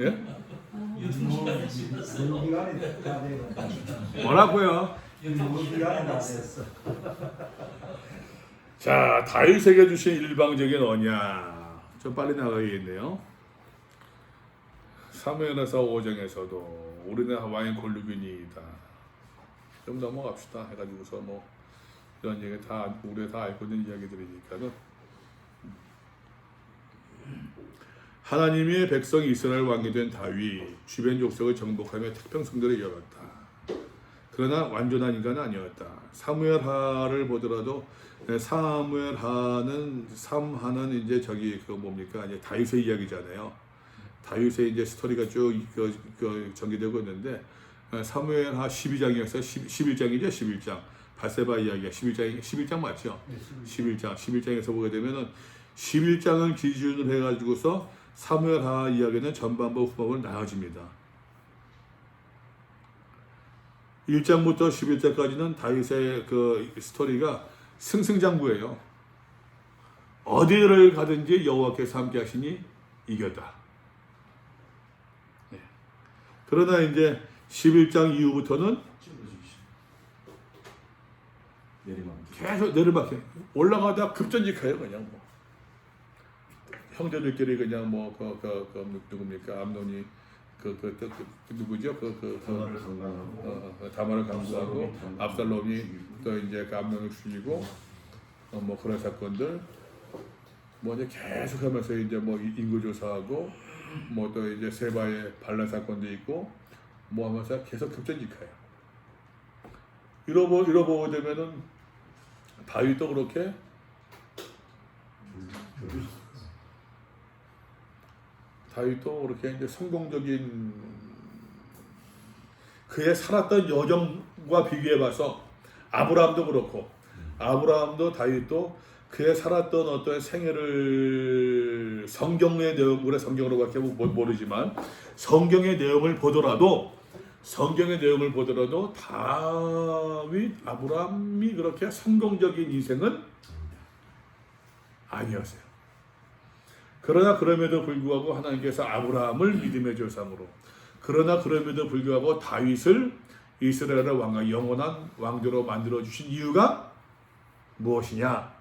예? 유기간에 다 되는. 뭐라고요? 유기간에 다 됐어. 자, 다윗에게 주신 일방적인 언약. 좀 빨리 나가야겠네요. 사무엘하서 5장에서도 우리는 왕의 골루빈이다. 좀 넘어갑시다. 해가지고서 뭐 이런 얘기 다 우리가 다 알고 있는 이야기들이니까는 하나님의 백성 이스라엘 왕이 된 다윗 주변 족속을 정복하며 태평성대를 이어갔다. 그러나 완전한 인간은 아니었다. 사무엘하를 보더라도 사무엘하는 이제 저기 그 뭡니까 이제 다윗의 이야기잖아요. 다윗의 이제 스토리가 쭉 전개되고 있는데 사무엘하 12장이었어요. 11장이죠. 11장. 바세바 이야기가 11장 맞죠? 네, 11장에서 보게 되면은 11장을 기준으로 해가지고서 사무엘하 이야기는 전반부 후반부로 나눠집니다. 1장부터 11장까지는 다윗의 그 스토리가 승승장구예요. 어디를 가든지 여호와께서 함께 하시니 이겼다. 네. 그러나 이제 11장 이후부터는 계속 내리막해. 올라가다 급전직해요. 그냥 뭐 형제들끼리 그냥 뭐 누굽니까 암논이 누구죠? 다말을 강구하고 압살롬이 또 이제 그 암논을 죽이고 뭐 그런 사건들 뭐 이제 계속하면서 이제 뭐 인구 조사하고 뭐 또 이제 세바의 반란 사건도 있고 뭐 하면서 계속 급전직해요. 이러고 되면은 다윗도 그렇게 이제 성공적인 그의 살았던 여정과 비교해봐서 아브라함도 그렇고 아브라함도 다윗도 그의 살았던 어떤 생애를 성경의 내용, 우리 성경으로밖에 모르지만 성경의 내용을 보더라도 다윗, 아브라함이 그렇게 성공적인 인생은 아니었어요. 그러나 그럼에도 불구하고 하나님께서 아브라함을 믿음의 조상으로 그럼에도 불구하고 다윗을 이스라엘의 왕과 영원한 왕조로 만들어 주신 이유가 무엇이냐?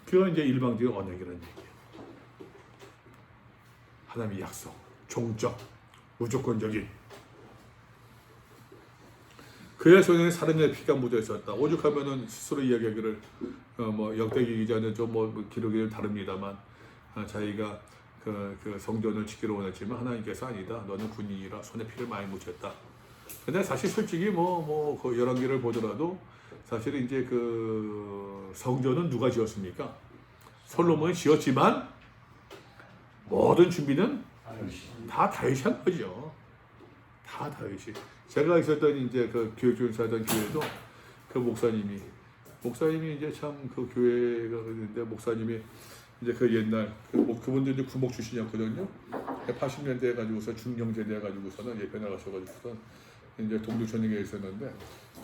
그건 이제 일방적인 언약이라는 얘기예요. 하나님의 약속, 종적, 무조건적인. 그의 손에 사람의 피가 묻어 있었다. 오죽하면은 스스로 이야기하기를 뭐 역대기 기자는 좀 뭐 기록이 다릅니다만 자기가 그 성전을 지키러 원했지만 하나님께서 아니다. 너는 군인이라 손에 피를 많이 묻혔다. 근데 사실 솔직히 그 열왕기를 보더라도 사실 이제 그 성전은 누가 지었습니까? 솔로몬이 지었지만 모든 준비는 다 다윗이 한 거죠. 다 다윗이. 제가 있었던 이제 그 교육조사하던 교회도 그 목사님이 이제 참 그 교회가 있는데 목사님이 이제 그 옛날 그분도 이제 구목 출신이었거든요. 80년대 해가지고서 중령제대 해가지고서는 예배 나가셔가지고서 이제 동두천역에 있었는데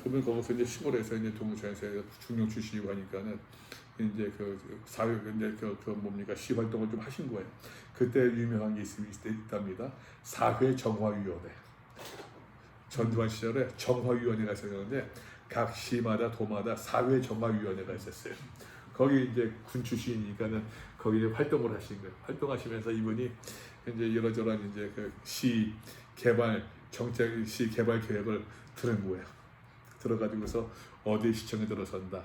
그분 거기서 이제 시골에서 이제 동두천에서 중령 출신이고 하니까는 이제 그 사회 이제 그 뭡니까 시 활동을 좀 하신 거예요. 그때 유명한 게 있답니다. 사회 정화위원회. 전두환 시절에 정화위원회가 있었는데 각 시마다 도마다 사회 정화위원회가 있었어요. 거기 이제 군 출신이니까는 거기 이제 활동을 하신 거예요. 활동하시면서 이분이 이제 이러저러한 이제 그 시 개발 정책, 시 개발 계획을 들은 거예요. 들어가지고서 어디 시청에 들어선다.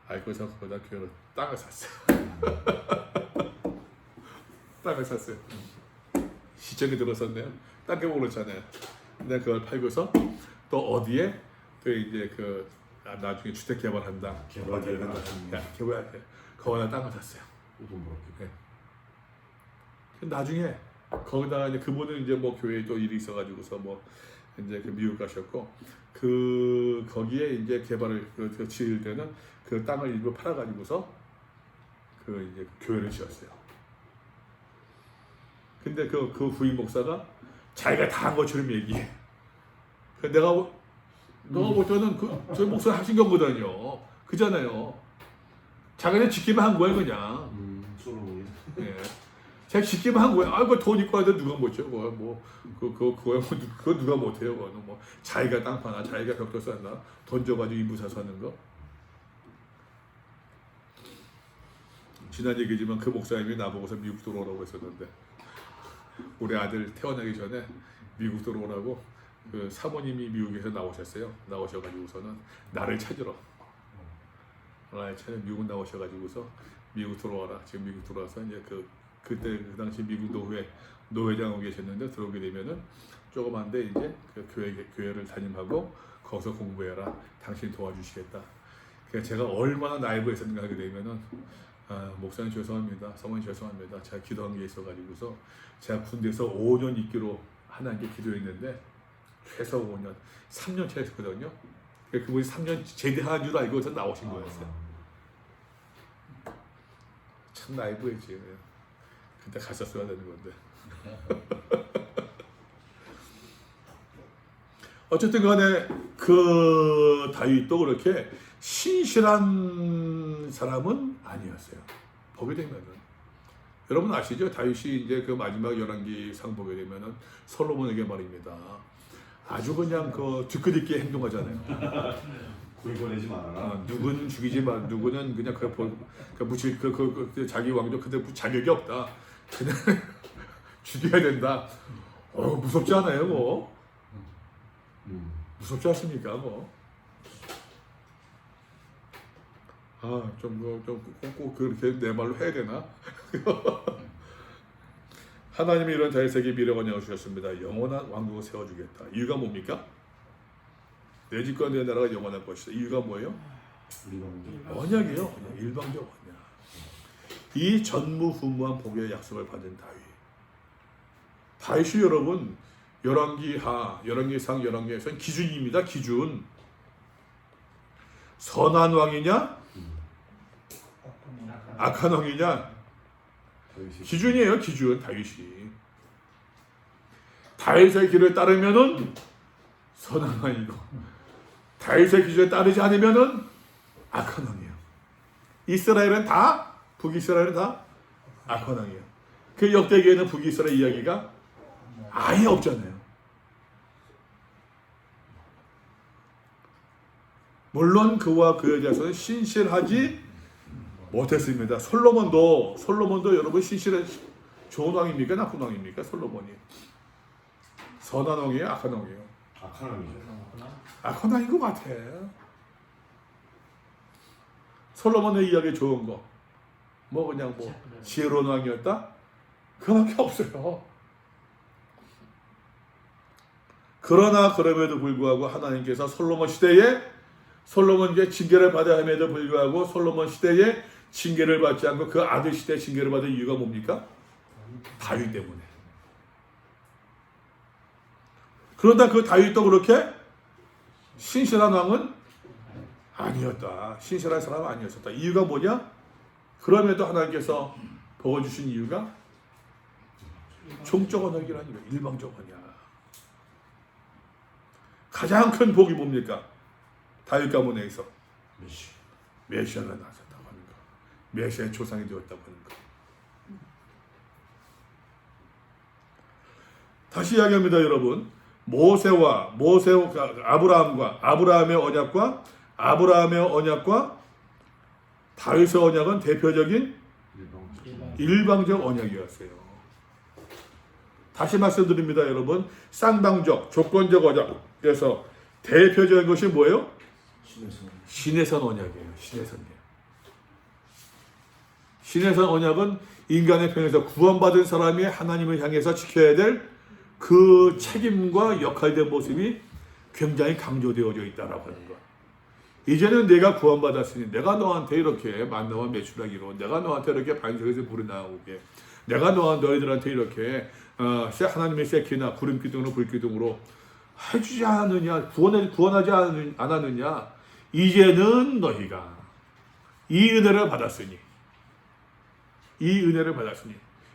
알고서 거기다 교회로 땅을 샀어요. 땅을 샀어요. 시청에 들어섰네요. 땅 깨고 그렇잖아요. 근데 그걸 팔고서 또 어디에 또 이제 그 나중에 주택 개발한다. 개발해야 거기다 땅을 샀어요. 네. 나중에 거기다가 이제 그분은 이제 뭐 교회에 또 일이 있어가지고서 뭐 이제 그 미국 가셨고 그 거기에 이제 개발을 그 지을 때는 그 땅을 일부 팔아가지고서 그 이제 교회를 지었어요. 근데 그 부인 목사가 자기가 다 한 것처럼 얘기해. 내가 볼 때는 저희 목사 하신 거거든요. 그잖아요. 자기네 지키면 한 거예요, 그냥. 솔로몬이. 예. 제가 짓기만 한 거예요. 아, 그거 돈 있고 하는데 누가 못 줘? 그거 누가 못 해요? 그거는 뭐 자기가 땅 파나 자기가 벽돌 쌓나 돈 줘가지고 인부 사서하는 거. 지난 얘기지만 그 목사님이 나보고서 미국 들어오라고 했었는데 우리 아들 태어나기 전에 미국 들어오라고 그 사모님이 미국에서 나오셔가지고서는 나를 찾으러 미국 나오셔가지고서 미국 들어와라. 지금 미국 들어와서 이제 그때 그 당시 미국 노회장하고 계셨는데 들어오게 되면은 조그만데 이제 그 교회를 담임하고 거기서 공부해라. 당신 도와주시겠다. 그러니까 제가 얼마나 나이브에 있었는가 하게 되면은 목사님 죄송합니다. 사모님 죄송합니다. 제가 기도한 게 있어가지고서 제가 군대에서 5년 있기로 하나님께 기도했는데 최소 5년, 3년 차에 했거든요. 그분이 3년 제대한 줄 알고서 나오신 거였어요. 참 나이브했지. 그때 갔었어야 되는 건데. 어쨌든 간에 그 다윗도 그렇게 신실한 사람은 아니었어요. 보게 되면은 여러분 아시죠? 다윗이 이제 그 마지막 열왕기상 보게 되면은 솔로몬에게 말입니다. 아주 그냥 그 뒤끝있게 행동하잖아요. 고이 보내지 말아라. 누구는 죽이지 마, 누구는 그냥 묻힐 자기 왕족 근데 자격이 없다. 그냥 죽여야 된다. 무섭지 않아요, 뭐? 무섭지 않습니까, 뭐? 꼭 그렇게 내 말로 해야 되나? 하나님이 이런 다윗에게 미래 언약을 주셨습니다. 영원한 왕국을 세워주겠다. 이유가 뭡니까? 내 집과 내 나라가 영원할 것이다. 이유가 뭐예요? 언약이에요. 일방적 언약. 이 전무후무한 복의 약속을 받은 다윗. 다윗이 여러분 열왕기하, 열왕기상, 열왕기에서는 기준입니다. 기준. 선한 왕이냐? 악한 왕이냐? 기준이에요. 기준. 다윗이. 다윗의 길을 따르면은 선한 왕이고 다윗의 기준에 따르지 않으면은 악한 왕이에요. 이스라엘은 다 북이스라엘은 다 악한 왕이에요. 그 역대기에는 북이스라엘 이야기가 아예 없잖아요. 물론 그와 그에 대해서는 신실하지 못했습니다. 솔로몬도 여러분 신실한 좋은 왕입니까? 나쁜 왕입니까? 솔로몬이 선한 왕이에요? 악한 왕이에요? 악한 왕이죠. 악한 왕인 것 같아. 솔로몬의 이야기 좋은 거 그냥 지혜로운 왕이었다? 그거밖에 없어요. 그러나 그럼에도 불구하고 하나님께서 솔로몬 시대에 징계를 받아야 함에도 불구하고 솔로몬 시대에 징계를 받지 않고 그 아들 시대에 징계를 받은 이유가 뭡니까? 다윗 때문에. 그런다 그 다윗도 그렇게 신실한 왕은 아니었다. 신실한 사람은 아니었었다. 이유가 뭐냐? 그럼에도 하나님께서 복을 주신 이유가 종적 언약이라는 거예요. 일방적 언약. 가장 큰 복이 뭡니까? 다윗 가문에서 메시아가 나왔다고 하는 거. 메시아의 조상이 되었다고 하는 거. 다시 이야기합니다, 여러분. 아브라함의 언약과 다윗의 언약은 대표적인 일방적 언약이었어요. 다시 말씀드립니다, 여러분. 쌍방적, 조건적 언약에서 대표적인 것이 뭐예요? 신해선 언약이에요. 신해선 언약은 인간의 편에서 구원받은 사람이 하나님을 향해서 지켜야 될 그 책임과 역할된 모습이 굉장히 강조되어져 있다라고 하는 것. 이제는 내가 구원받았으니 내가 너한테 이렇게 만나와 매출하기로, 내가 너한테 이렇게 반석에서 불이 나오게, 내가 너희들한테 이렇게 하나님의 새끼나 구름기둥으로 불기둥으로 해주지 않느냐, 구원하지 않았느냐. 이제는 너희가 이 은혜를 받았으니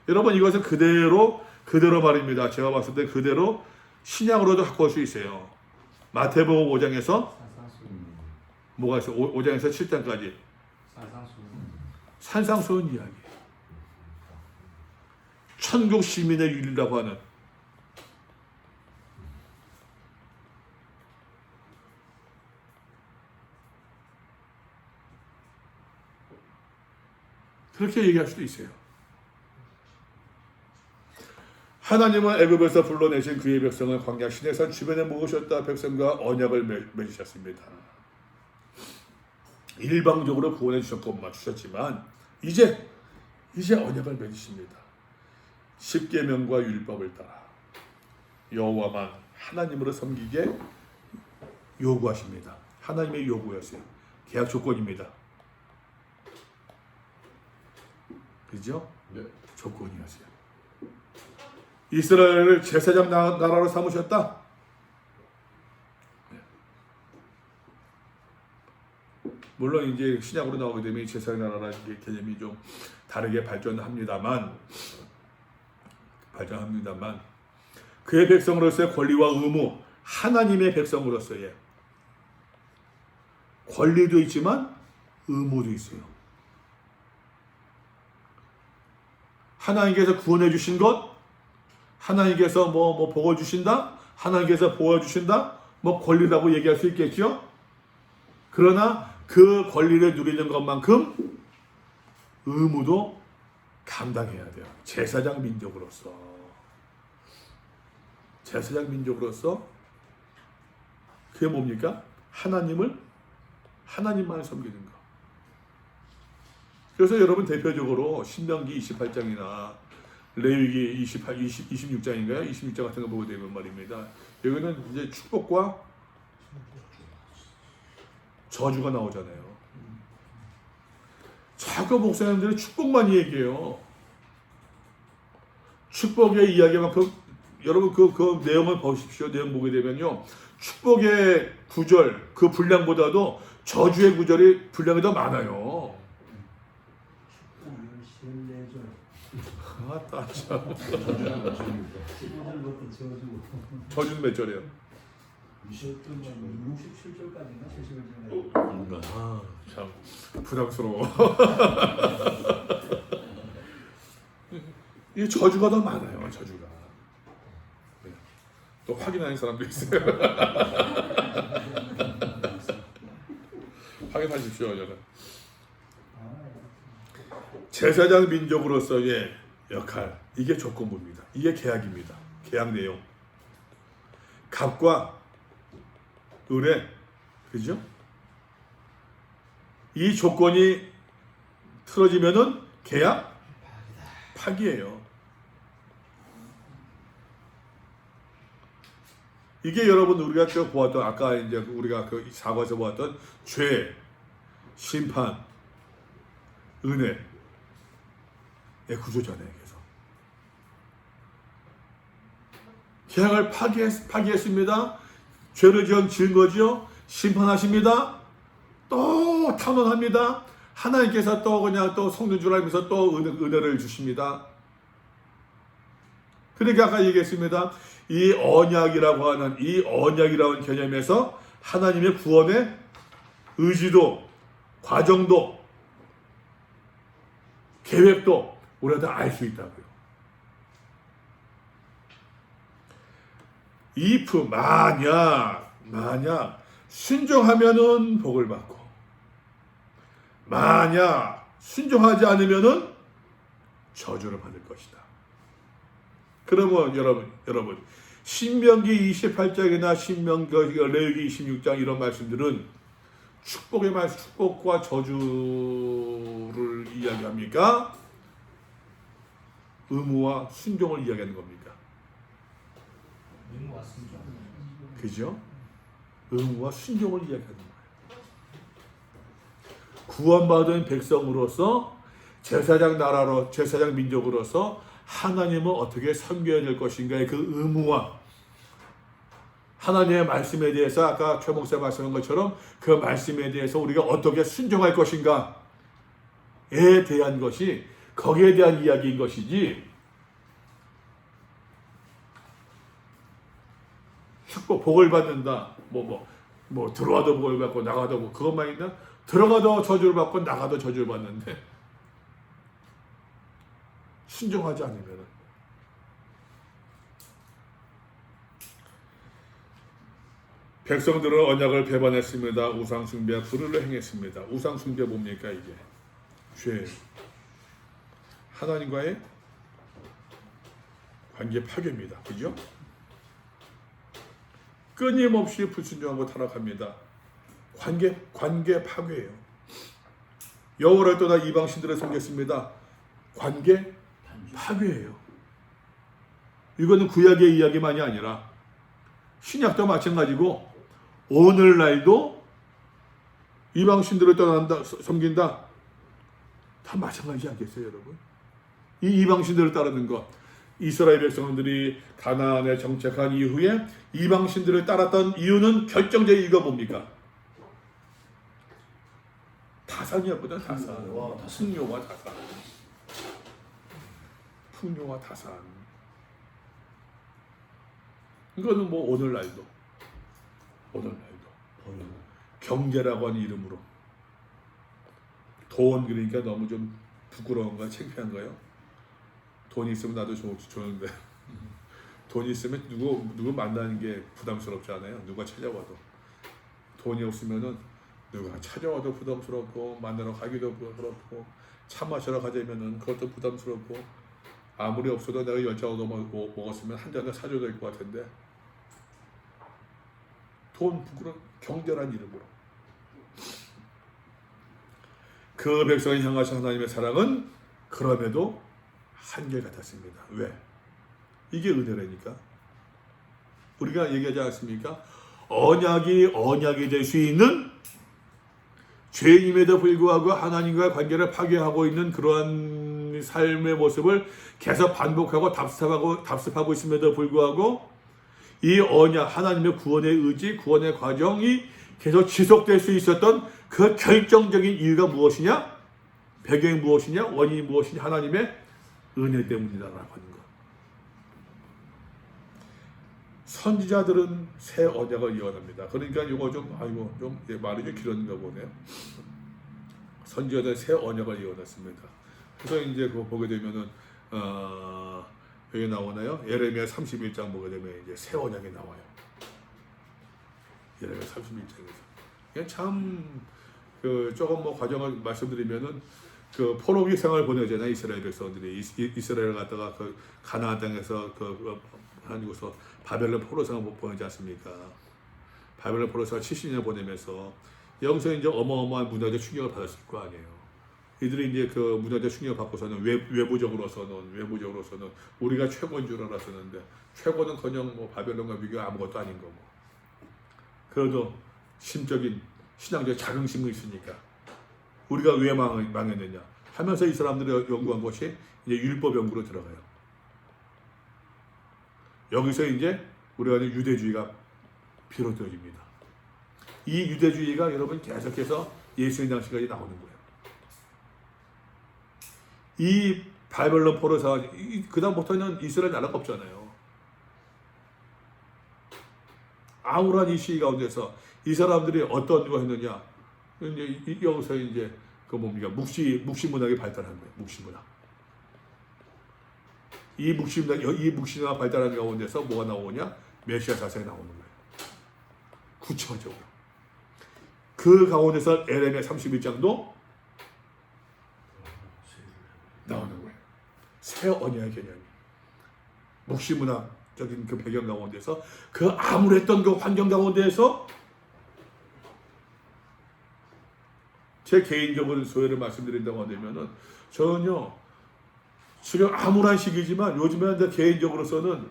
여러분 이것은 그대로 말입니다. 제가 봤을 때 그대로 신약으로도 갖고 올 수 있어요. 마태복음 5장에서 뭐가 있어요? 5장에서 7장까지 산상수훈 이야기. 천국 시민의 윤리라고 하는 그렇게 얘기할 수도 있어요. 하나님은 애굽에서 불러내신 그의 백성을 광야 시내산 주변에 모으셨다. 백성과 언약을 맺으셨습니다. 일방적으로 구원해 주셨고 주셨지만 이제 언약을 맺으십니다. 십계명과 율법을 따라 여호와만 하나님으로 섬기게 요구하십니다. 하나님의 요구였어요. 계약 조건입니다. 그죠? 네. 조건이었어요. 이스라엘을 제사장 나라로 삼으셨다. 물론 이제 신약으로 나오게 되면 제사장 나라라는 개념이 좀 다르게 발전합니다만 그의 백성으로서의 권리와 의무, 하나님의 백성으로서의 권리도 있지만 의무도 있어요. 하나님께서 구원해 주신 것, 하나님께서 뭐 복을 주신다, 하나님께서 보호 주신다, 뭐 권리라고 얘기할 수 있겠죠. 그러나 그 권리를 누리는 것만큼 의무도 감당해야 돼요. 제사장 민족으로서 그게 뭡니까? 하나님만 섬기는 거. 그래서 여러분 대표적으로 신명기 28장이나 레위기 26장인가요? 26장 같은 거 보게 되면 말입니다. 여기는 이제 축복과 저주가 나오잖아요. 자꾸 목사님들이 축복만 얘기해요. 축복의 이야기만 여러분 그 내용을 보십시오. 내용 보게 되면요, 축복의 구절 그 분량보다도 저주의 구절이 분량이 더 많아요. 아따 참. 저주는 몇 절이에요? 67절까지인가 70절까지. 아, 참 부담스러워. 이 저주가 더 많아요. 저주가. 네. 또 확인하는 사람도 있어요. 확인하십시오. 저는 제사장 민족으로서의 역할, 이게 조건부입니다. 이게 계약입니다. 계약 내용. 갑과 을의, 그죠? 이 조건이 틀어지면은 계약 파기예요. 이게 여러분 우리가 그 보았던, 아까 이제 우리가 그 사과에서 보았던 죄, 심판, 은혜의 구조잖아요. 그래서 계약을 파기했습니다. 죄를 지은 거죠. 심판하십니다. 또 탄원합니다. 하나님께서 또 그냥 또 속는 줄 알면서 또 은혜를 주십니다. 그러니까 아까 얘기했습니다. 이 언약이라고 하는 개념에서 하나님의 구원의 의지도, 과정도, 계획도 우리가 다 알 수 있다고요. if 만약 순종하면은 복을 받고, 만약 순종하지 않으면은 저주를 받을 것이다. 그러면 여러분 신명기 28장이나 레위기 26장 이런 말씀들은 축복의 말씀, 축복과 저주를 이야기합니까? 의무와 순종을 이야기하는 겁니까? 의무와 순종. 그죠? 의무와 순종을 이야기하는 거예요. 구원받은 백성으로서 제사장 민족으로서 하나님을 어떻게 섬겨야 될 것인가의 그 의무와 하나님의 말씀에 대해서 아까 최 목사 말씀한 것처럼 그 말씀에 대해서 우리가 어떻게 순종할 것인가에 대한 것이, 거기에 대한 이야기인 것이지, 축복 복을 받는다 뭐 들어와도 복을 받고 나가도 뭐 그것만 있나? 들어가도 저주를 받고 나가도 저주를 받는데 순종하지 않으면 백성들은 언약을 배반했습니다. 우상 숭배와 불의를 행했습니다. 우상 숭배 뭡니까 이게? 죄. 하나님과의 관계 파괴입니다. 그죠? 끊임없이 불순종하고 타락합니다. 관계 파괴예요. 여호와를 떠나 이방 신들을 섬겼습니다. 관계 파괴예요. 이거는 구약의 이야기만이 아니라 신약도 마찬가지고 오늘날도 이방 신들을 떠난다, 섬긴다. 다 마찬가지지 않겠어요, 여러분? 이 이방 신들을 따르는 것. 이스라엘 백성들이 가나안에 정착한 이후에 이방 신들을 따랐던 이유는 결정적인 이유가 뭡니까? 다산이었거든. 다산. 풍요와 다산. 풍요와 다산. 이거는 뭐 오늘날도 경제라고 하는 이름으로 돈, 그러니까 너무 좀 부끄러운가 창피한가요? 돈이 있으면 나도 좋은데 돈이 있으면 누구 만나는 게 부담스럽지 않아요? 누가 찾아와도. 돈이 없으면은 누가 찾아와도 부담스럽고 만나러 가기도 부담스럽고 차 마시러 가자면은 그것도 부담스럽고 아무리 없어도 내가 열차도 먹었으면 한 잔을 사줘야 될 것 같은데 돈, 부끄러운 경제란 이름으로 그 백성을 향하신 하나님의 사랑은 그럼에도 한결 같았습니다. 왜? 이게 은혜라니까. 우리가 얘기하지 않습니까? 언약이 될 수 있는 죄인임에도 불구하고 하나님과 관계를 파괴하고 있는 그러한 삶의 모습을 계속 반복하고 답습하고 있음에도 불구하고 이 언약, 하나님의 구원의 의지, 구원의 과정이 계속 지속될 수 있었던 그 결정적인 이유가 무엇이냐? 배경이 무엇이냐? 원인이 무엇이냐? 하나님의 은혜 때문이다라고 하는 것. 선지자들은 새 언약을 이어납니다. 그러니까 이거 좀 말이 좀 길었는가 보네요. 선지자들 새 언약을 이어놨습니다. 그래서 이제 그거 보게 되면은 여기 나오나요? 예레미야 31장 보게 되면 이제 새 언약이 나와요. 예레미야 31장에서. 참 조금 뭐 과정을 말씀드리면은 그 포로기 생활을 보내잖아요. 이스라엘 백성들이 이스라엘을 갔다가 그 가나안 땅에서 하나님께서 바벨론 포로 생활을 보내지 않습니까? 바벨론 포로 생활 70년 보내면서 여기서 이제 어마어마한 문화적 충격을 받았을 거 아니에요. 이들이 이제 그 문화적 충격을 받고서는 외부적으로서는 우리가 최고인 줄 알았었는데 최고는커녕 뭐 바벨론과 비교 아무것도 아닌 거고. 그래도 심적인 신앙적 자긍심이 있으니까 우리가 왜 망했느냐 하면서 이 사람들이 연구한 것이 이제 율법 연구로 들어가요. 여기서 이제 우리가 하는 유대주의가 비롯되어집니다. 이 유대주의가 여러분 계속해서 예수님 당시까지 나오는 거예요. 이 바벨론 포로사 그다음부터는 이스라엘 나라가 없잖아요. 아무런 이 시기 가운데서 이 사람들이 어떤 거 했느냐? 이제 여기서 이제 그 뭡니까 묵시 문학이 발달한 거예요. 묵시 문학. 이 묵시 문학 발달한 가운데서 뭐가 나오냐? 메시아 사상이 나오는 거예요. 구체적으로. 그 가운데서 예레미야 31장도 나오는 거예요. 새 언약의 개념이. 묵시 문학적인 그 배경 가운데서 그 암울했던 그 환경 가운데에서 제 개인적인 소회를 말씀드린다고 하면은 전혀 지금 암울한 시기지만 요즘에 내 개인적으로서는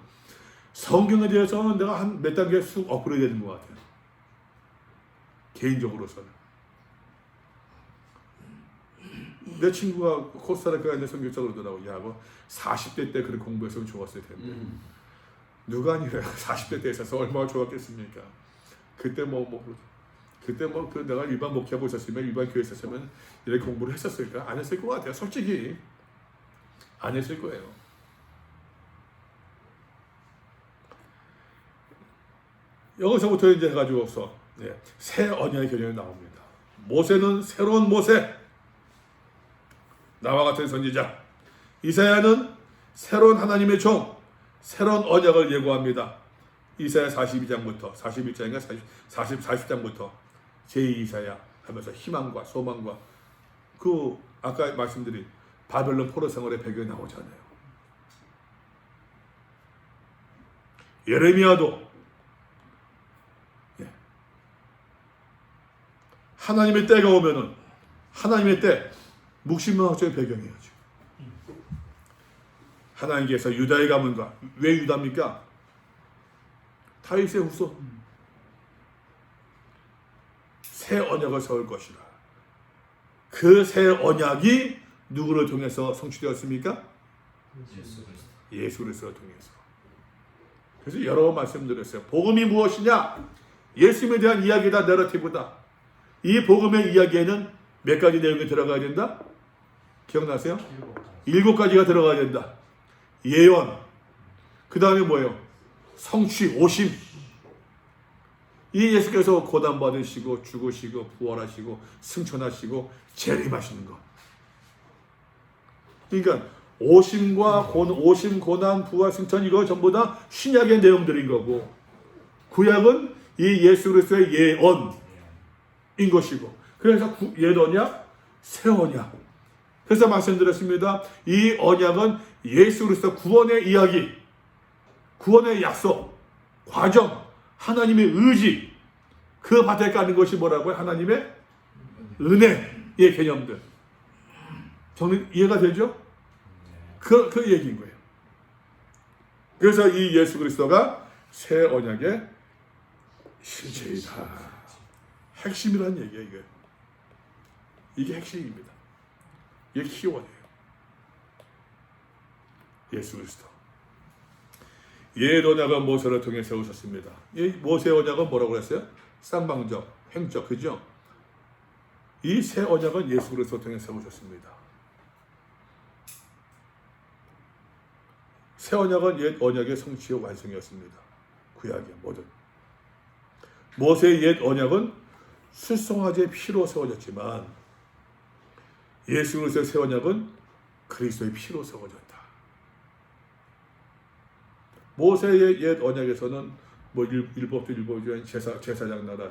성경에 대해서는 내가 한 몇 단계 쑥 업그레이드 되는 것 같아요. 개인적으로서는. 내 친구가 코스타리카에 있는 선교사 그러더라고. 야, 뭐 40대 때 그렇게 공부했으면 좋았을 텐데. 누가 아니라 40대 때 있어서 얼마나 좋았겠습니까? 그때 그 내가 일반 목회하고 있었으면 일반 교회에 있었으면 이렇게 공부를 했었을까? 안 했을 것 같아요. 솔직히 안 했을 거예요. 여기서부터 이제 해가지고서 새 언약의 개념이 나옵니다. 모세는 새로운 모세, 나와 같은 선지자. 이사야는 새로운 하나님의 종, 새로운 언약을 예고합니다. 이사야 42장부터 41장인가 40장부터 제2이사야 하면서 희망과 소망과 그 아까 말씀드린 바벨론 포로 생활의 배경이 나오잖아요. 예레미야도 하나님의 때가 오면은 하나님의 때 묵신명학적인 배경이에요. 하나님께서 유다의 가문과 왜 유다입니까? 다윗의 후손 새 언약을 세울 것이라. 그 새 언약이 누구를 통해서 성취되었습니까? 예수 그리스도를 통해서. 그래서 여러 번 말씀드렸어요. 복음이 무엇이냐? 예수님에 대한 이야기다, 내러티브다. 이 복음의 이야기에는 몇 가지 내용이 들어가야 된다? 기억나세요? 7가지가 들어가야 된다. 예언, 그 다음에 뭐예요? 성취, 오심. 이 예수께서 고난받으시고 죽으시고 부활하시고 승천하시고 재림하시는 것. 그러니까 오심, 고난, 부활, 승천 이거 전부 다 신약의 내용들인 거고 구약은 이 예수 그리스도의 예언인 것이고 그래서 옛 언약, 새 언약. 그래서 말씀드렸습니다. 이 언약은 예수 그리스도 구원의 이야기, 구원의 약속, 과정, 하나님의 의지, 그 밭에 까는 것이 뭐라고요? 하나님의 은혜의 개념들. 정리 이해가 되죠? 그 얘기인 거예요. 그래서 이 예수 그리스도가 새 언약의 실체이다. 핵심이라는 얘기예요, 이게. 이게 핵심입니다. 이게 키워드예요. 예수 그리스도. 옛 언약은 모세를 통해 세우셨습니다. 이 모세 언약은 뭐라고 그랬어요? 쌍방적, 횡적, 그죠? 이 새 언약은 예수 그리스도 통해 세우셨습니다. 새 언약은 옛 언약의 성취와 완성이었습니다. 구약의 모든. 모세의 옛 언약은 숫송아지의 피로 세워졌지만 예수 그리스도의 새 언약은 그리스도의 피로 세워졌다. 모세의 옛 언약에서는 뭐 율법도 율법이지만 제사장 나라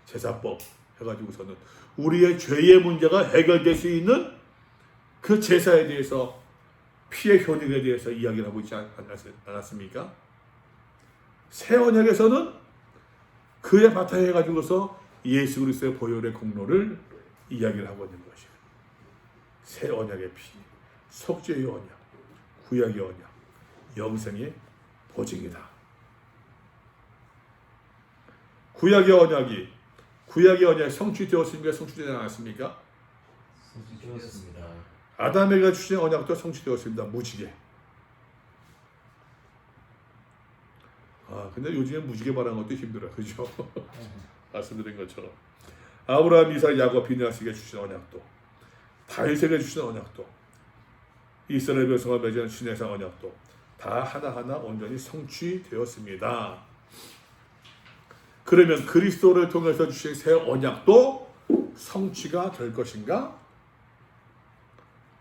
제사법 해가지고서는 우리의 죄의 문제가 해결될 수 있는 그 제사에 대해서 피의 효능에 대해서 이야기를 하고 있지 않았습니까? 새 언약에서는 그에 바탕에 가지고서 예수 그리스도의 보혈의 공로를 이야기를 하고 있는 것이에요. 새 언약의 피, 속죄의 언약, 구약의 언약, 영생의 보증이다. 구약의 언약이 성취되었습니까? 성취되지 않았습니까? 성취되었습니다. 아담에게 주신 언약도 성취되었습니다. 무지개. 근데 요즘에 무지개 말하는 것도 힘들어요. 그죠? 말씀드린 것처럼. 아브라함, 이삭, 야곱, 비느하스에게 주신 언약도, 다윗에게 주신 언약도, 이스라엘 백성과 맺은 신해상 언약도 다 하나하나 온전히 성취되었습니다. 그러면 그리스도를 통해서 주신 새 언약도 성취가 될 것인가?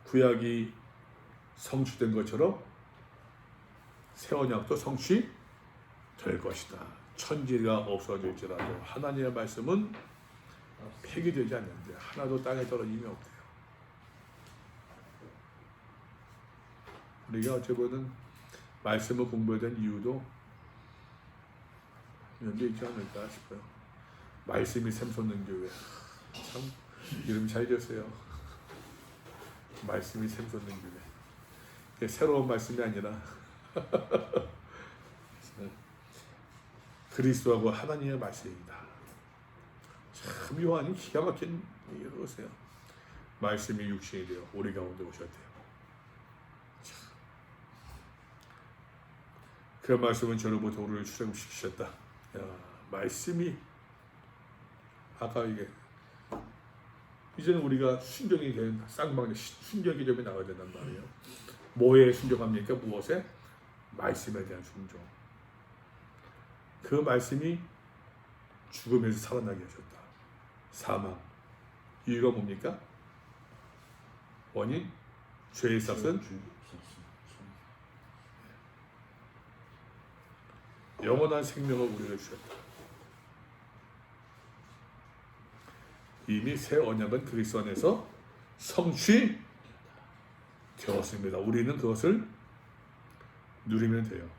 구약이 성취된 것처럼 새 언약도 성취될 것이다. 천지가 없어질지라도 하나님의 말씀은 폐기되지 않는데 하나도 땅에 떨어짐이 없대요. 우리가 어찌보면 말씀을 공부해야 된 이유도 이런 게 있지 않을까 싶어요. 말씀이 샘솟는 교회. 참 이름 잘 지었어요. 말씀이 샘솟는 교회. 새로운 말씀이 아니라 그리스도하고 하나님의 말씀입니다. 참 요한이 기가 막힌 얘기를 하세요. 말씀이 육신이 되어 우리 가운데 오셨대요. 그 말씀은 저로부터 우리를 출애굽시키셨다. 말씀이 아까 이게 이제는 우리가 순종이 되는 쌍방의 순종 개념이 나와야 된단 말이에요. 뭐에 순종합니까? 무엇에? 말씀에 대한 순종. 그 말씀이 죽음에서 살아나게 하셨다. 사망. 이유가 뭡니까? 원인? 죄의 삭은 영원한 생명을 우리에게 주셨다. 이미 새 언약은 그리스도 안에서 성취되었습니다. 우리는 그것을 누리면 돼요.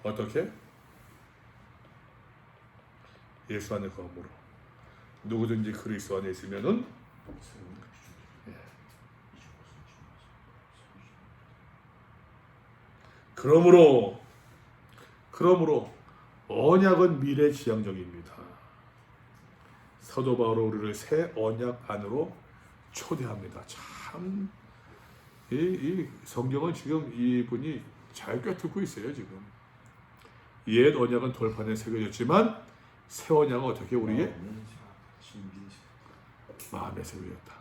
어떻게? 예수 안에 거함으로. 누구든지 그리스도 안에 있으면은 그러므로 언약은 미래지향적입니다. 사도 바울은 우리를 새 언약 안으로 초대합니다. 참, 이 성경은 지금 이분이 잘 꿰뚫고 있어요. 지금 옛 언약은 돌판에 새겨졌지만 새 언약은 어떻게 우리의 마음에 새겨졌다.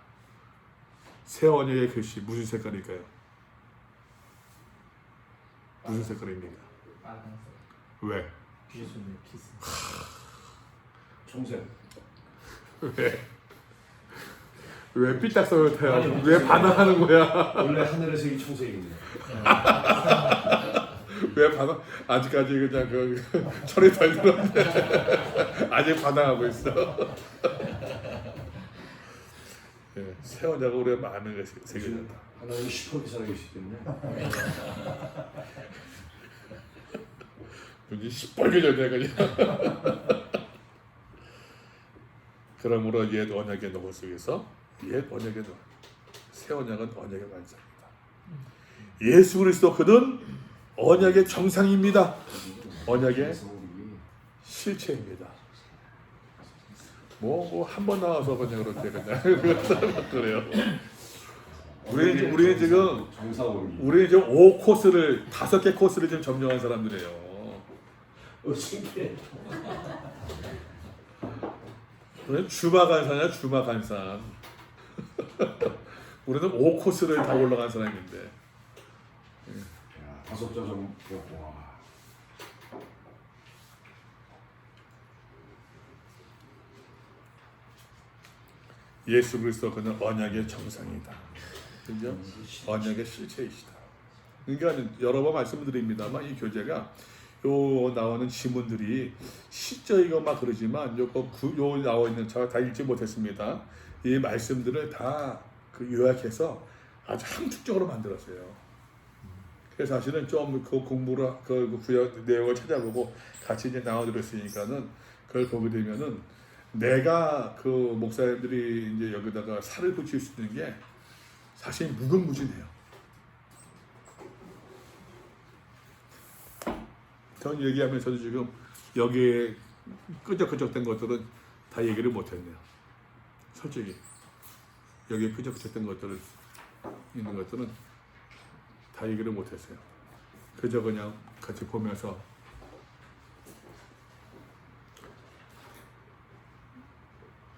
새 언약의 글씨 무슨 색깔일까요? 무슨 색깔입니까? 빨간색. 왜? 예수님의 피스. 청색. 왜 삐딱선을 타요? 왜 반항하는 거야? 원래 하늘의 색이 청색입니다. 왜 반항? 아직까지 그냥 그 철이 덜 들었는데 아직 반항하고 있어. 예, 새 언약은 우리의 마음에 새겨졌다. 하나님이 시퍼렇게 살아계시기 때문에 눈이 시뻘개졌네 그냥. 그러므로 옛 언약의 노고 속에서 옛 언약의 노고, 새 언약은 언약의 완성입니다. 예수 그리스도 그는 언약의 정상입니다. 언약의 실체입니다. 뭐 한 번 나와서 그냥 그렇게 그냥 그래요. 우리는 지금 정사원이. 우리는 지금 5코스를 5개 코스를 지금 점령한 사람들이에요. 신기해. 우리는 주마간산이야 주마간산. 우리는 5코스를 다 올라간 사람인데. 야, 5자 정도. 와. 예수 그리스도 그는 언약의 정상이다. 그죠? 언약의 실체이시다. 그러니까 여러 번 말씀드립니다만 이 교재가 요 나오는 지문들이 시적이고 막 그러지만 요 나와 있는 제가 다 읽지 못했습니다. 이 말씀들을 다 그 요약해서 아주 함축적으로 만들었어요. 그래서 사실은 좀 그 공부를 그 구약 내용을 찾아보고 같이 이제 나와드렸으니까는 그걸 보게 되면은 내가 그 목사님들이 이제 여기다가 살을 붙일 수 있는 게 사실 무궁무진해요. 전 얘기하면서도 지금 여기에 끄적끄적된 것들은 다 얘기를 못했네요. 솔직히 여기에 끄적끄적된 것들을 있는 것들은 다 얘기를 못했어요. 그저 그냥 같이 보면서